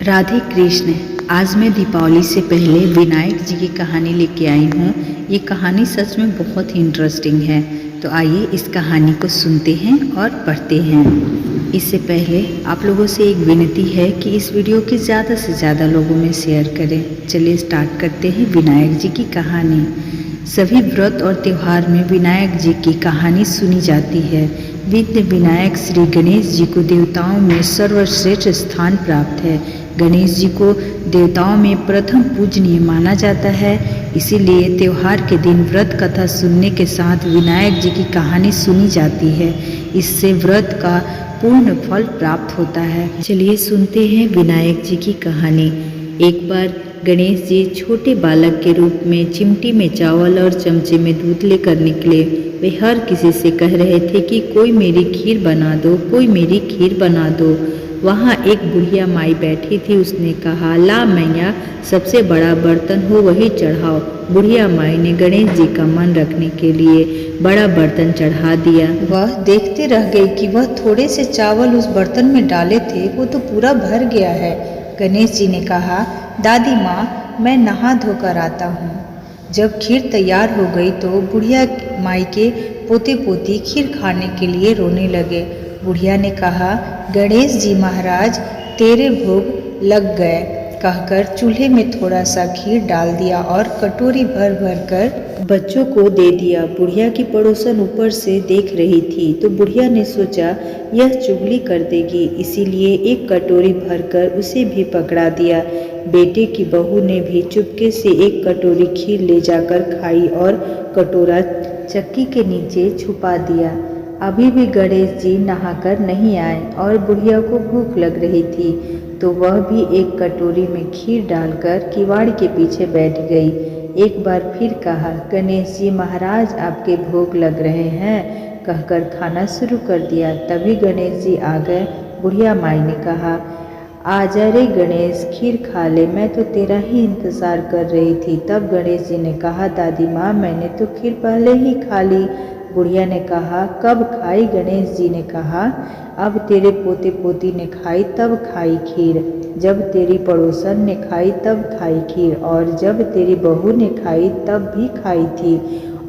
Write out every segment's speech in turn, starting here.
राधे कृष्ण। आज मैं दीपावली से पहले विनायक जी की कहानी लेके आई हूँ। ये कहानी सच में बहुत ही इंटरेस्टिंग है। तो आइए इस कहानी को सुनते हैं और पढ़ते हैं। इससे पहले आप लोगों से एक विनती है कि इस वीडियो की ज़्यादा से ज़्यादा लोगों में शेयर करें। चलिए स्टार्ट करते हैं विनायक जी की कहानी। सभी व्रत और त्योहार में विनायक जी की कहानी सुनी जाती है। विघ्न विनायक श्री गणेश जी को देवताओं में सर्वश्रेष्ठ स्थान प्राप्त है। गणेश जी को देवताओं में प्रथम पूजनीय माना जाता है। इसीलिए त्योहार के दिन व्रत कथा सुनने के साथ विनायक जी की कहानी सुनी जाती है। इससे व्रत का पूर्ण फल प्राप्त होता है। चलिए सुनते हैं विनायक जी की कहानी। एक बार गणेश जी छोटे बालक के रूप में चिमटी में चावल और चमचे में दूध लेकर निकले। वे हर किसी से कह रहे थे कि कोई मेरी खीर बना दो, कोई मेरी खीर बना दो। वहाँ एक बुढ़िया माई बैठी थी। उसने कहा, ला मैया, सबसे बड़ा बर्तन हो वही चढ़ाओ। बुढ़िया माई ने गणेश जी का मन रखने के लिए बड़ा बर्तन चढ़ा दिया। वह देखते रह गई कि वह थोड़े से चावल उस बर्तन में डाले थे वो तो पूरा भर गया है। गणेश जी ने कहा, दादी माँ, मैं नहा धोकर आता हूँ। जब खीर तैयार हो गई तो बुढ़िया माई के पोते पोती खीर खाने के लिए रोने लगे। बुढ़िया ने कहा, गणेश जी महाराज, तेरे भोग लग गए, कहकर चूल्हे में थोड़ा सा खीर डाल दिया और कटोरी भर भर कर बच्चों को दे दिया। बुढ़िया की पड़ोसन ऊपर से देख रही थी तो बुढ़िया ने सोचा यह चुगली कर देगी, इसीलिए एक कटोरी भरकर उसे भी पकड़ा दिया। बेटे की बहू ने भी चुपके से एक कटोरी खीर ले जाकर खाई और कटोरा चक्की के नीचे छुपा दिया। अभी भी गणेश जी नहाकर नहीं आए और बुढ़िया को भूख लग रही थी तो वह भी एक कटोरी में खीर डालकर किवाड़ के पीछे बैठ गई। एक बार फिर कहा, गणेश जी महाराज, आपके भोग लग रहे हैं, कहकर खाना शुरू कर दिया। तभी गणेश जी आ गए। बुढ़िया माई ने कहा, आजा रे गणेश, खीर खा ले, मैं तो तेरा ही इंतज़ार कर रही थी। तब गणेश जी ने कहा, दादी माँ, मैंने तो खीर पहले ही खा ली। बुढ़िया ने कहा, कब खाई? गणेश जी ने कहा, अब तेरे पोते पोती ने खाई तब खाई खीर, जब तेरी पड़ोसन ने खाई तब खाई खीर, और जब तेरी बहू ने खाई तब भी खाई थी,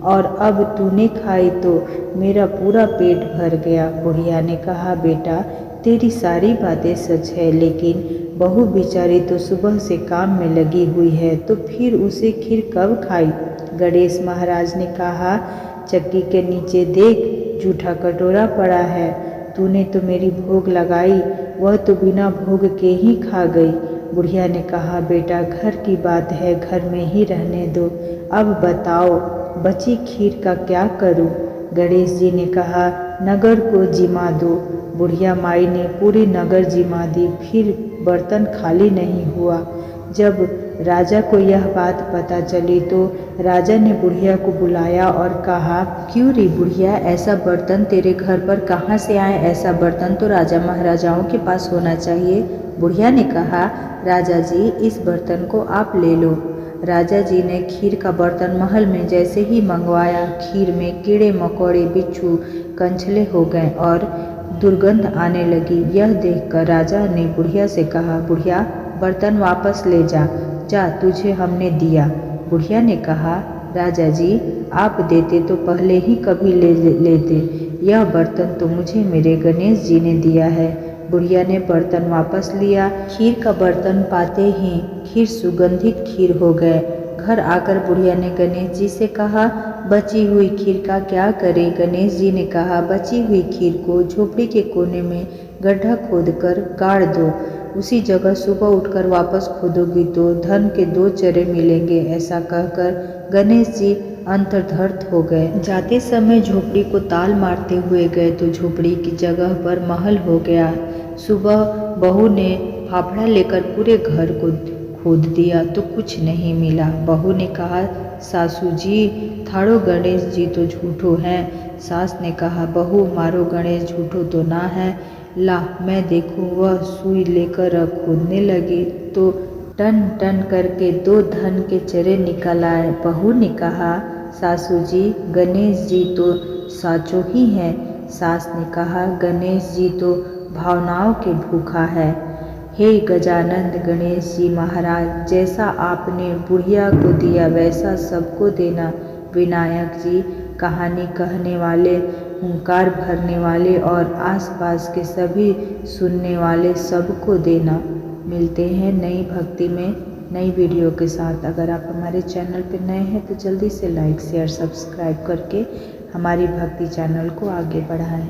और अब तूने खाई तो मेरा पूरा पेट भर गया। बुढ़िया ने कहा, बेटा, तेरी सारी बातें सच है, लेकिन बहू बेचारी तो सुबह से काम में लगी हुई है, तो फिर उसे खीर कब खाई? गणेश महाराज ने कहा, चक्की के नीचे देख, जूठा कटोरा पड़ा है, तूने तो मेरी भोग लगाई, वह तो बिना भोग के ही खा गई। बुढ़िया ने कहा, बेटा, घर की बात है, घर में ही रहने दो। अब बताओ, बची खीर का क्या करूं? गणेश जी ने कहा, नगर को जिमा दो। बुढ़िया माई ने पूरी नगर जिमा दी, फिर बर्तन खाली नहीं हुआ। जब राजा को यह बात पता चली तो राजा ने बुढ़िया को बुलाया और कहा, क्यों रे बुढ़िया, ऐसा बर्तन तेरे घर पर कहाँ से आए? ऐसा बर्तन तो राजा महाराजाओं के पास होना चाहिए। बुढ़िया ने कहा, राजा जी, इस बर्तन को आप ले लो। राजा जी ने खीर का बर्तन महल में जैसे ही मंगवाया, खीर में कीड़े मकोड़े, बिच्छू, कंछले हो गए और दुर्गंध आने लगी। यह देखकर राजा ने बुढ़िया से कहा, बुढ़िया, बर्तन वापस ले जा, जा, तुझे हमने दिया। बुढ़िया ने कहा, राजा जी, आप देते तो पहले ही कभी ले लेते, यह बर्तन तो मुझे मेरे गणेश जी ने दिया है। बुढ़िया ने बर्तन वापस लिया। खीर का बर्तन पाते ही खीर सुगंधित खीर हो गए। घर आकर बुढ़िया ने गणेश जी से कहा, बची हुई खीर का क्या करें? गणेश जी ने कहा, बची हुई खीर को झोपड़ी के कोने में गड्ढा खोदकर गाड़ दो, उसी जगह सुबह उठकर वापस खोदोगी तो धन के 2 चरे मिलेंगे। ऐसा कहकर गणेश जी अंतर्धात हो गए। जाते समय झोपड़ी को ताल मारते हुए गए तो झोपड़ी की जगह पर महल हो गया। सुबह बहू ने फाफड़ा लेकर पूरे घर को खोद दिया तो कुछ नहीं मिला। बहू ने कहा, सासू जी, थाड़ो गणेश जी तो झूठो हैं। सास ने कहा, बहू, मारो गणेश झूठो तो ना है, ला मैं देखूं। वह सुई लेकर खोदने लगी तो टन टन करके 2 धन के चरे निकल आए। बहू ने कहा, सासू जी, गणेश जी तो साचो ही हैं। सास ने कहा, गणेश जी तो भावनाओं के भूखा है, हे गजानंद गणेश जी महाराज, जैसा आपने बुढ़िया को दिया वैसा सबको देना। विनायक जी, कहानी कहने वाले, हुंकार भरने वाले और आसपास के सभी सुनने वाले सबको देना। मिलते हैं नई भक्ति में नई वीडियो के साथ। अगर आप हमारे चैनल पर नए हैं तो जल्दी से लाइक शेयर सब्सक्राइब करके हमारी भक्ति चैनल को आगे बढ़ाएं।